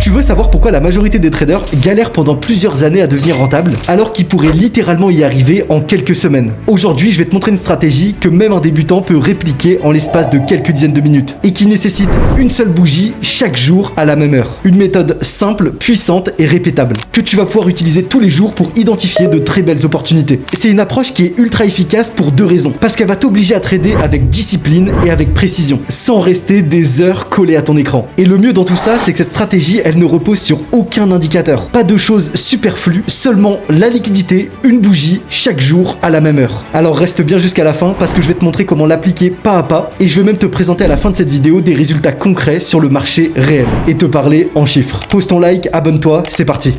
Tu veux savoir pourquoi la majorité des traders galèrent pendant plusieurs années à devenir rentables, alors qu'ils pourraient littéralement y arriver en quelques semaines? Aujourd'hui, je vais te montrer une stratégie que même un débutant peut répliquer en l'espace de quelques dizaines de minutes et qui nécessite une seule bougie chaque jour à la même heure. Une méthode simple, puissante et répétable que tu vas pouvoir utiliser tous les jours pour identifier de très belles opportunités. C'est une approche qui est ultra efficace pour deux raisons. Parce qu'elle va t'obliger à trader avec discipline et avec précision, sans rester des heures collées à ton écran. Et le mieux dans tout ça, c'est que cette stratégie, elle ne repose sur aucun indicateur. Pas de choses superflues, seulement la liquidité, une bougie, chaque jour à la même heure. Alors reste bien jusqu'à la fin parce que je vais te montrer comment l'appliquer pas à pas et je vais même te présenter à la fin de cette vidéo des résultats concrets sur le marché réel et te parler en chiffres. Pose ton like, abonne-toi, c'est parti.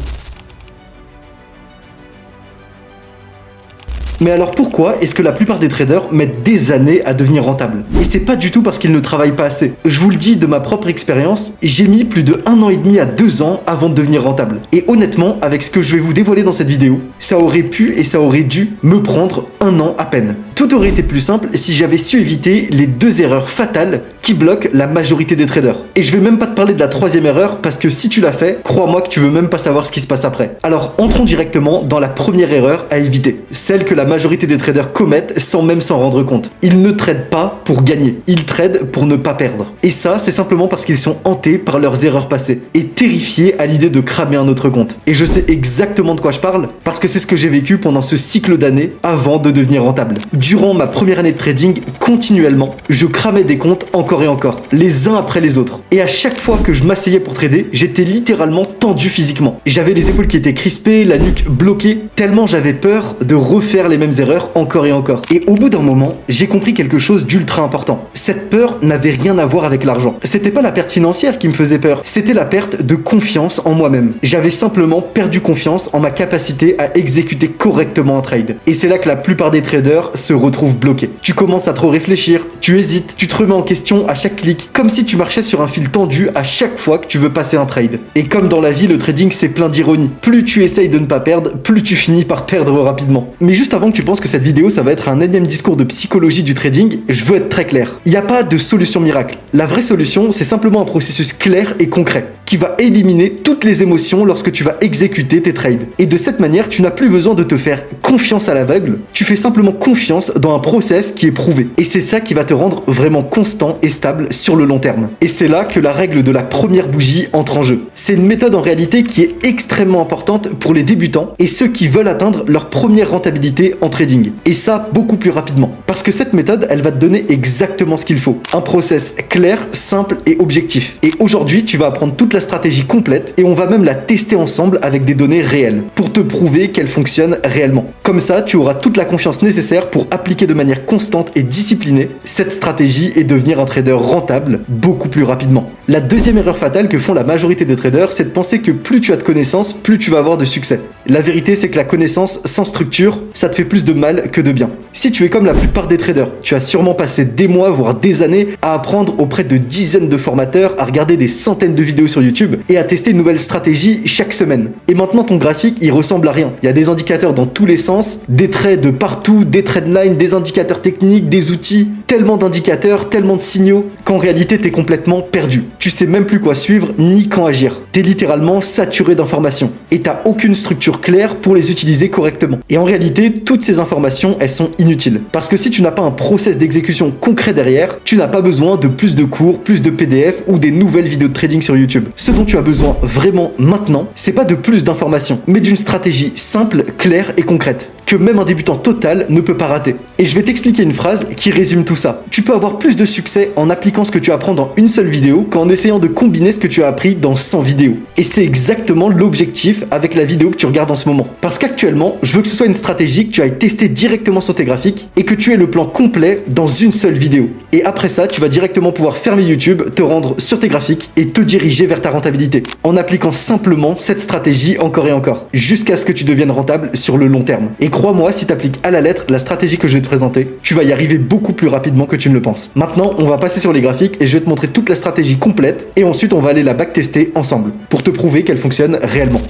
Mais alors pourquoi est-ce que la plupart des traders mettent des années à devenir rentables? Et c'est pas du tout parce qu'ils ne travaillent pas assez. Je vous le dis de ma propre expérience, j'ai mis plus de 1 an et demi à 2 ans avant de devenir rentable. Et honnêtement, avec ce que je vais vous dévoiler dans cette vidéo, ça aurait pu et ça aurait dû me prendre 1 an à peine. Tout aurait été plus simple si j'avais su éviter les 2 erreurs fatales qui bloquent la majorité des traders. Et je vais même pas te parler de la 3e erreur parce que si tu l'as fait, crois-moi que tu veux même pas savoir ce qui se passe après. Alors entrons directement dans la première erreur à éviter, celle que la majorité des traders commettent sans même s'en rendre compte. Ils ne tradent pas pour gagner, ils tradent pour ne pas perdre. Et ça, c'est simplement parce qu'ils sont hantés par leurs erreurs passées et terrifiés à l'idée de cramer un autre compte. Et je sais exactement de quoi je parle parce que c'est ce que j'ai vécu pendant ce cycle d'années avant de devenir rentable. Durant ma première année de trading, continuellement, je cramais des comptes encore et encore, les uns après les autres. Et à chaque fois que je m'asseyais pour trader, j'étais littéralement tendu physiquement. J'avais les épaules qui étaient crispées, la nuque bloquée, tellement j'avais peur de refaire les mêmes erreurs encore et encore. Et au bout d'un moment, j'ai compris quelque chose d'ultra important. Cette peur n'avait rien à voir avec l'argent. C'était pas la perte financière qui me faisait peur, c'était la perte de confiance en moi-même. J'avais simplement perdu confiance en ma capacité à exécuter correctement un trade. Et c'est là que la plupart des traders se retrouvent bloqués. Tu commences à trop réfléchir, tu hésites, tu te remets en question à chaque clic, comme si tu marchais sur un fil tendu à chaque fois que tu veux passer un trade. Et comme dans la vie, le trading c'est plein d'ironie. Plus tu essayes de ne pas perdre, plus tu finis par perdre rapidement. Mais juste avant que tu penses que cette vidéo ça va être un énième discours de psychologie du trading, je veux être très clair. Il n'y a pas de solution miracle. La vraie solution, c'est simplement un processus clair et concret qui va éliminer toutes les émotions lorsque tu vas exécuter tes trades. Et de cette manière, tu n'as plus besoin de te faire confiance à l'aveugle, tu fais simplement confiance dans un process qui est prouvé. Et c'est ça qui va te rendre vraiment constant et stable sur le long terme. Et c'est là que la règle de la première bougie entre en jeu. C'est une méthode en réalité qui est extrêmement importante pour les débutants et ceux qui veulent atteindre leur première rentabilité en trading. Et ça beaucoup plus rapidement. Parce que cette méthode, elle va te donner exactement ce qu'il faut. Un process clair, simple et objectif. Et aujourd'hui, tu vas apprendre toute la stratégie complète et on va même la tester ensemble avec des données réelles pour te prouver qu'elle fonctionne réellement. Comme ça, tu auras toute la confiance nécessaire pour appliquer de manière constante et disciplinée cette stratégie et devenir un trader rentable beaucoup plus rapidement. La deuxième erreur fatale que font la majorité des traders, c'est de penser que plus tu as de connaissances, plus tu vas avoir de succès. La vérité, c'est que la connaissance sans structure, ça te fait plus de mal que de bien. Si tu es comme la plupart des traders, tu as sûrement passé des mois, voire des années à apprendre auprès de dizaines de formateurs, à regarder des centaines de vidéos sur YouTube et à tester une nouvelle stratégie chaque semaine. Et maintenant, ton graphique, il ressemble à rien. Il y a des indicateurs dans tous les sens, des traits de partout, des trendlines, des indicateurs techniques, des outils, tellement d'indicateurs, tellement de signaux, qu'en réalité, t'es complètement perdu. Tu sais même plus quoi suivre ni quand agir. T'es littéralement saturé d'informations et t'as aucune structure claire pour les utiliser correctement. Et en réalité, toutes ces informations, elles sont inutiles. Parce que si tu n'as pas un process d'exécution concret derrière, tu n'as pas besoin de plus de cours, plus de PDF ou des nouvelles vidéos de trading sur YouTube. Ce dont tu as besoin vraiment maintenant, c'est pas de plus d'informations, mais d'une stratégie simple, claire et concrète que même un débutant total ne peut pas rater. Et je vais t'expliquer une phrase qui résume tout ça. Tu peux avoir plus de succès en appliquant ce que tu apprends dans une seule vidéo qu'en essayant de combiner ce que tu as appris dans 100 vidéos. Et c'est exactement l'objectif avec la vidéo que tu regardes en ce moment. Parce qu'actuellement, je veux que ce soit une stratégie que tu ailles tester directement sur tes graphiques et que tu aies le plan complet dans une seule vidéo. Et après ça, tu vas directement pouvoir fermer YouTube, te rendre sur tes graphiques et te diriger vers ta rentabilité. En appliquant simplement cette stratégie encore et encore, jusqu'à ce que tu deviennes rentable sur le long terme. Et crois-moi, si tu appliques à la lettre la stratégie que je vais te présenter, tu vas y arriver beaucoup plus rapidement que tu ne le penses. Maintenant, on va passer sur les graphiques et je vais te montrer toute la stratégie complète et ensuite on va aller la backtester ensemble pour te prouver qu'elle fonctionne réellement.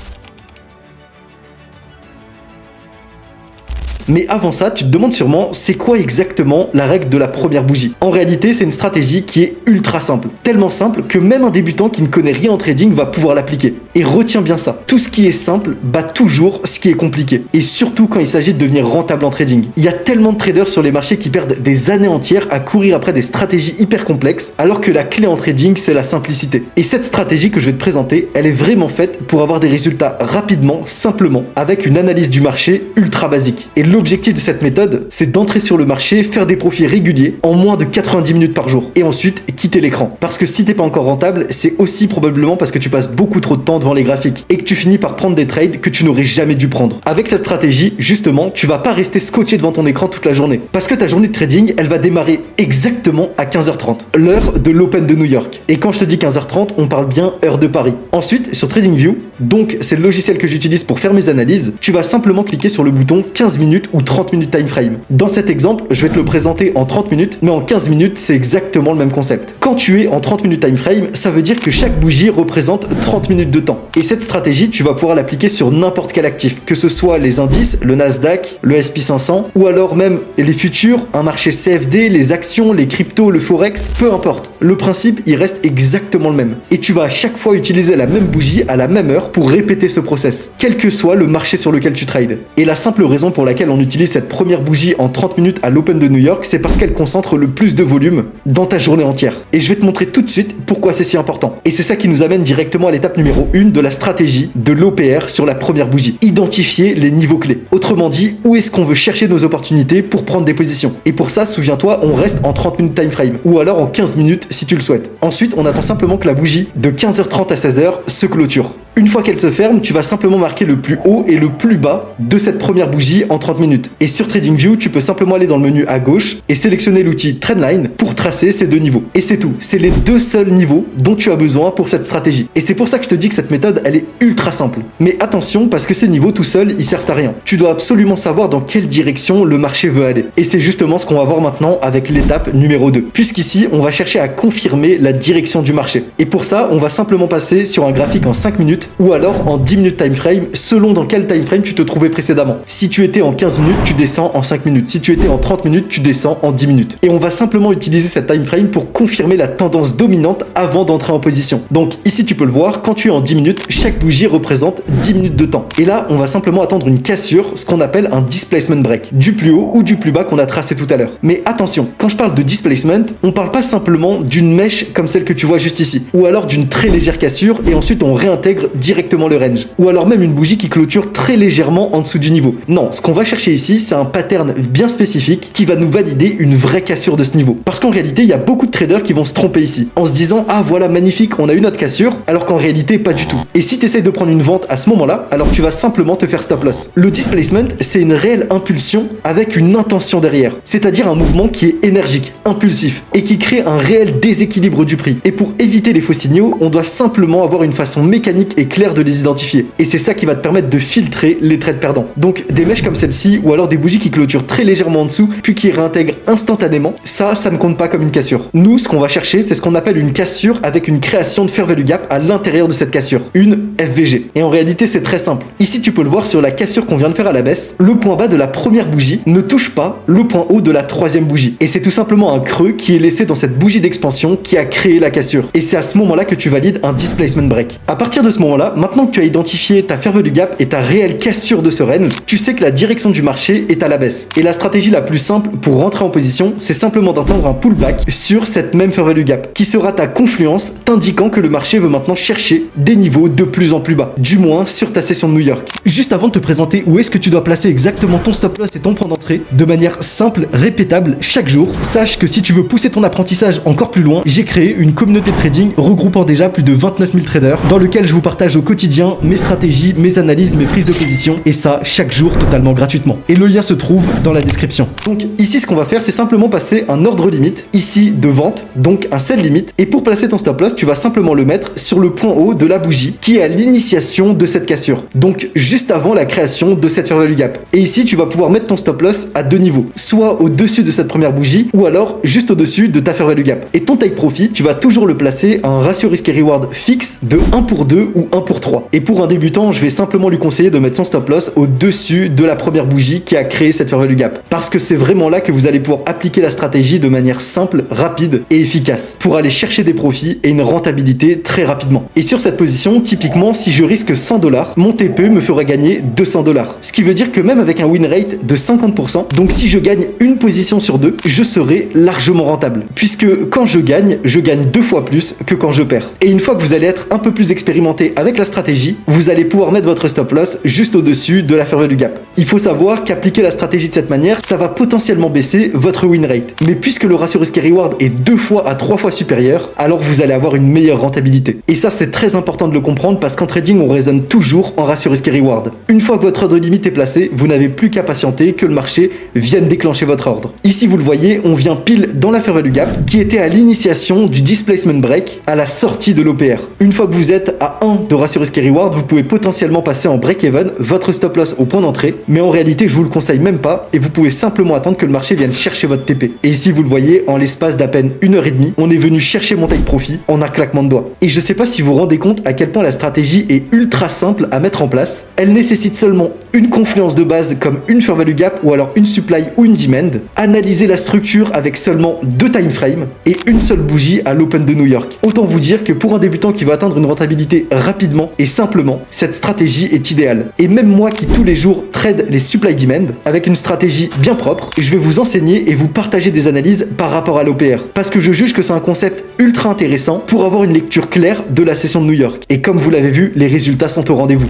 Mais avant ça, tu te demandes sûrement, c'est quoi exactement la règle de la première bougie? En réalité, c'est une stratégie qui est ultra simple. Tellement simple que même un débutant qui ne connaît rien en trading va pouvoir l'appliquer. Et retiens bien ça, tout ce qui est simple bat toujours ce qui est compliqué. Et surtout quand il s'agit de devenir rentable en trading. Il y a tellement de traders sur les marchés qui perdent des années entières à courir après des stratégies hyper complexes, alors que la clé en trading, c'est la simplicité. Et cette stratégie que je vais te présenter, elle est vraiment faite pour avoir des résultats rapidement, simplement, avec une analyse du marché ultra basique. Et l'objectif de cette méthode, c'est d'entrer sur le marché, faire des profits réguliers en moins de 90 minutes par jour. Et ensuite, quitter l'écran. Parce que si t'es pas encore rentable, c'est aussi probablement parce que tu passes beaucoup trop de temps devant les graphiques et que tu finis par prendre des trades que tu n'aurais jamais dû prendre. Avec cette stratégie, justement, tu vas pas rester scotché devant ton écran toute la journée. Parce que ta journée de trading, elle va démarrer exactement à 15h30, l'heure de l'Open de New York. Et quand je te dis 15h30, on parle bien heure de Paris. Ensuite, sur TradingView, donc c'est le logiciel que j'utilise pour faire mes analyses, tu vas simplement cliquer sur le bouton 15 minutes ou 30 minutes time frame. Dans cet exemple, je vais te le présenter en 30 minutes, mais en 15 minutes, c'est exactement le même concept. Quand tu es en 30 minutes time frame, ça veut dire que chaque bougie représente 30 minutes de temps. Et cette stratégie, tu vas pouvoir l'appliquer sur n'importe quel actif, que ce soit les indices, le Nasdaq, le S&P 500, ou alors même les futurs, un marché CFD, les actions, les cryptos, le forex, peu importe. Le principe, il reste exactement le même. Et tu vas à chaque fois utiliser la même bougie à la même heure pour répéter ce process, quel que soit le marché sur lequel tu trades. Et la simple raison pour laquelle on utilise cette première bougie en 30 minutes à l'Open de New York, c'est parce qu'elle concentre le plus de volume dans ta journée entière. Et je vais te montrer tout de suite pourquoi c'est si important. Et c'est ça qui nous amène directement à l'étape numéro 1 de la stratégie de l'OPR sur la première bougie. Identifier les niveaux clés. Autrement dit, où est-ce qu'on veut chercher nos opportunités pour prendre des positions. Et pour ça, souviens-toi, on reste en 30 minutes time frame, ou alors en 15 minutes si tu le souhaites. Ensuite, on attend simplement que la bougie de 15h30 à 16h se clôture. Une fois qu'elle se ferme, tu vas simplement marquer le plus haut et le plus bas de cette première bougie en 30 minutes. Et sur TradingView, tu peux simplement aller dans le menu à gauche et sélectionner l'outil Trendline pour tracer ces deux niveaux. Et c'est tout. C'est les deux seuls niveaux dont tu as besoin pour cette stratégie. Et c'est pour ça que je te dis que cette méthode, elle est ultra simple. Mais attention, parce que ces niveaux tout seuls, ils servent à rien. Tu dois absolument savoir dans quelle direction le marché veut aller. Et c'est justement ce qu'on va voir maintenant avec l'étape numéro 2. Puisqu'ici, on va chercher à confirmer la direction du marché. Et pour ça, on va simplement passer sur un graphique en 5 minutes ou alors en 10 minutes time frame, selon dans quel time frame tu te trouvais précédemment. Si tu étais en 15 minutes, tu descends en 5 minutes. Si tu étais en 30 minutes, tu descends en 10 minutes. Et on va simplement utiliser cette time frame pour confirmer la tendance dominante avant d'entrer en position. Donc ici, tu peux le voir, quand tu es en 10 minutes, chaque bougie représente 10 minutes de temps. Et là, on va simplement attendre une cassure, ce qu'on appelle un displacement break, du plus haut ou du plus bas qu'on a tracé tout à l'heure. Mais attention, quand je parle de displacement, on parle pas simplement d'une mèche comme celle que tu vois juste ici, ou alors d'une très légère cassure et ensuite on réintègre directement le range, ou alors même une bougie qui clôture très légèrement en dessous du niveau. Non, ce qu'on va chercher ici, c'est un pattern bien spécifique qui va nous valider une vraie cassure de ce niveau. Parce qu'en réalité, il y a beaucoup de traders qui vont se tromper ici, en se disant ah voilà magnifique, on a eu notre cassure, alors qu'en réalité pas du tout. Et si tu essayes de prendre une vente à ce moment-là, alors tu vas simplement te faire stop loss. Le displacement, c'est une réelle impulsion avec une intention derrière, c'est-à-dire un mouvement qui est énergique, impulsif et qui crée un réel déséquilibre du prix. Et pour éviter les faux signaux, on doit simplement avoir une façon mécanique et claire de les identifier. Et c'est ça qui va te permettre de filtrer les trades perdants. Donc des mèches comme celle-ci ou alors des bougies qui clôturent très légèrement en dessous puis qui réintègrent instantanément, ça ne compte pas comme une cassure. Nous, ce qu'on va chercher, c'est ce qu'on appelle une cassure avec une création de fair value gap à l'intérieur de cette cassure, une FVG. Et en réalité, c'est très simple. Ici, tu peux le voir sur la cassure qu'on vient de faire à la baisse, le point bas de la première bougie ne touche pas le point haut de la troisième bougie. Et c'est tout simplement un creux qui est laissé dans cette bougie d'expansion qui a créé la cassure. Et c'est à ce moment-là que tu valides un displacement break. À partir de ce moment-là, maintenant que tu as identifié ta fair value gap et ta réelle cassure de ce range, tu sais que la direction du marché est à la baisse. Et la stratégie la plus simple pour rentrer en position, c'est simplement d'entendre un pullback sur cette même fair value gap, qui sera ta confluence t'indiquant que le marché veut maintenant chercher des niveaux de plus en plus bas, du moins sur ta session de New York. Juste avant de te présenter où est-ce que tu dois placer exactement ton stop loss et ton point d'entrée, de manière simple, répétable, chaque jour, sache que si tu veux pousser ton apprentissage encore plus loin, j'ai créé une communauté de trading regroupant déjà plus de 29 000 traders, dans lequel je vous partage au quotidien mes stratégies, mes analyses, mes prises de position, et ça chaque jour totalement gratuitement. Et le lien se trouve dans la description. Donc ici, ce qu'on va faire, c'est simplement passer un ordre limite, ici de vente, donc un sell limite, et pour placer ton stop loss, tu vas simplement le mettre sur le point haut de la bougie, qui est à l'initiation de cette cassure, donc juste avant la création de cette fair value gap. Et ici, tu vas pouvoir mettre ton stop loss à deux niveaux, soit au-dessus de cette première bougie, ou alors juste au-dessus de ta fair value gap. Et ton take profit, tu vas toujours le placer à un ratio risk et reward fixe de 1 pour 2 ou 1 pour 3. Et pour un débutant, je vais simplement lui conseiller de mettre son stop loss au-dessus de la première bougie qui a créé cette ferveur du gap. Parce que c'est vraiment là que vous allez pouvoir appliquer la stratégie de manière simple, rapide et efficace pour aller chercher des profits et une rentabilité très rapidement. Et sur cette position, typiquement, si je risque 100 $, mon TPE me ferait gagner 200 $. Ce qui veut dire que même avec un win rate de 50%, donc si je gagne une position sur deux, je serai largement rentable. Puisque quand je gagne 2 fois plus que quand je perds. Et une fois que vous allez être un peu plus expérimenté avec la stratégie, vous allez pouvoir mettre votre stop loss juste au-dessus de la ferveur du gap. Il faut savoir qu'appliquer la stratégie de cette manière, ça va potentiellement baisser votre win rate. Mais puisque le ratio risque et reward est 2 fois à 3 fois supérieur, alors vous allez avoir une meilleure rentabilité. Et ça, c'est très important de le comprendre parce qu'en trading, on raisonne toujours en ratio risque et reward. Une fois que votre ordre limite est placé, vous n'avez plus qu'à patienter que le marché vienne déclencher votre ordre. Ici, vous le voyez, on vient pile dans la ferveur du gap qui était à l'initiation du displacement break à la sortie de l'OPR. Une fois que vous êtes à 1 de ratio risque et reward, vous pouvez potentiellement passer en break-even votre stop loss au point d'entrée, mais en réalité, je vous le conseille même pas et vous pouvez simplement attendre que le marché vienne chercher votre TP. Et ici, vous le voyez, en l'espace d'à peine 1h30, on est venu chercher mon take profit en un claquement de doigts. Et je sais pas si vous vous rendez compte à quel point la stratégie est ultra simple à mettre en place. Elle nécessite seulement une confluence de base comme une fair value gap ou alors une supply ou une demand, analyser la structure avec seulement 2 time frames et une seule bougie à l'Open de New York. Autant vous dire que pour un débutant qui veut atteindre une rentabilité rapidement et simplement, cette stratégie est idéale. Et même moi qui tous les jours trade les supply demand avec une stratégie bien propre, je vais vous enseigner et vous partager des analyses par rapport à l'OPR parce que je juge que c'est un concept ultra intéressant pour avoir une lecture claire de la session de New York. Et comme vous l'avez vu, les résultats sont au rendez-vous.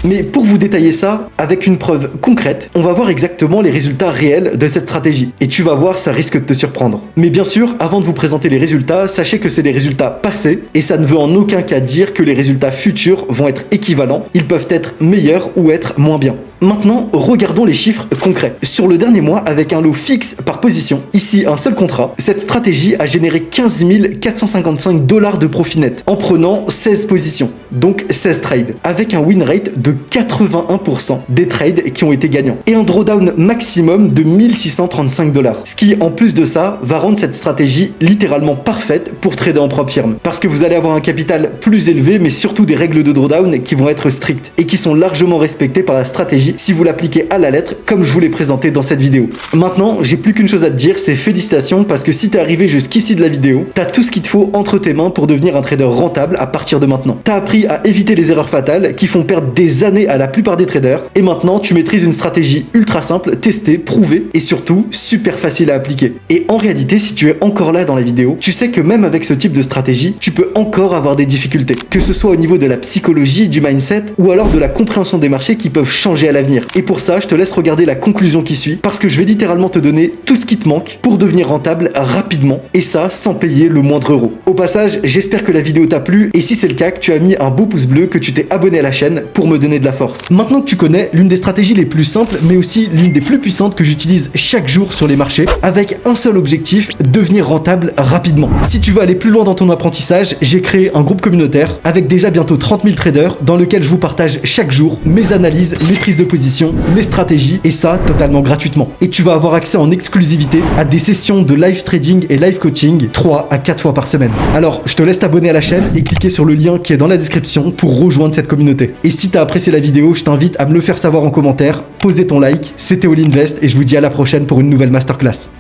Mais pour vous détailler ça, avec une preuve concrète, on va voir exactement les résultats réels de cette stratégie. Et tu vas voir, ça risque de te surprendre. Mais bien sûr, avant de vous présenter les résultats, sachez que c'est des résultats passés, et ça ne veut en aucun cas dire que les résultats futurs vont être équivalents. Ils peuvent être meilleurs ou être moins bien. Maintenant, regardons les chiffres concrets. Sur le dernier mois, avec un lot fixe par position, ici un seul contrat, cette stratégie a généré 15 455 $ de profit net en prenant 16 positions, donc 16 trades, avec un win rate de 81% des trades qui ont été gagnants et un drawdown maximum de 1635 $. Ce qui, en plus de ça, va rendre cette stratégie littéralement parfaite pour trader en propre firme. Parce que vous allez avoir un capital plus élevé, mais surtout des règles de drawdown qui vont être strictes et qui sont largement respectées par la stratégie si vous l'appliquez à la lettre comme je vous l'ai présenté dans cette vidéo. Maintenant, j'ai plus qu'une chose à te dire, c'est félicitations parce que si t'es arrivé jusqu'ici de la vidéo, t'as tout ce qu'il te faut entre tes mains pour devenir un trader rentable à partir de maintenant. T'as appris à éviter les erreurs fatales qui font perdre des années à la plupart des traders et maintenant tu maîtrises une stratégie ultra simple, testée, prouvée et surtout super facile à appliquer. Et en réalité, si tu es encore là dans la vidéo, tu sais que même avec ce type de stratégie, tu peux encore avoir des difficultés, que ce soit au niveau de la psychologie, du mindset ou alors de la compréhension des marchés qui peuvent changer à l'avenir. Et pour ça, je te laisse regarder la conclusion qui suit parce que je vais littéralement te donner tout ce qui te manque pour devenir rentable rapidement et ça sans payer le moindre euro. Au passage, j'espère que la vidéo t'a plu et si c'est le cas, que tu as mis un beau pouce bleu, que tu t'es abonné à la chaîne pour me donner de la force. Maintenant que tu connais l'une des stratégies les plus simples mais aussi l'une des plus puissantes que j'utilise chaque jour sur les marchés avec un seul objectif, devenir rentable rapidement. Si tu veux aller plus loin dans ton apprentissage, j'ai créé un groupe communautaire avec déjà bientôt 30 000 traders dans lequel je vous partage chaque jour mes analyses, mes prises de position, mes stratégies et ça totalement gratuitement. Et tu vas avoir accès en exclusivité à des sessions de live trading et live coaching 3 à 4 fois par semaine. Alors, je te laisse t'abonner à la chaîne et cliquer sur le lien qui est dans la description pour rejoindre cette communauté. Et si tu as apprécié la vidéo, je t'invite à me le faire savoir en commentaire, poser ton like. C'était All Invest et je vous dis à la prochaine pour une nouvelle masterclass.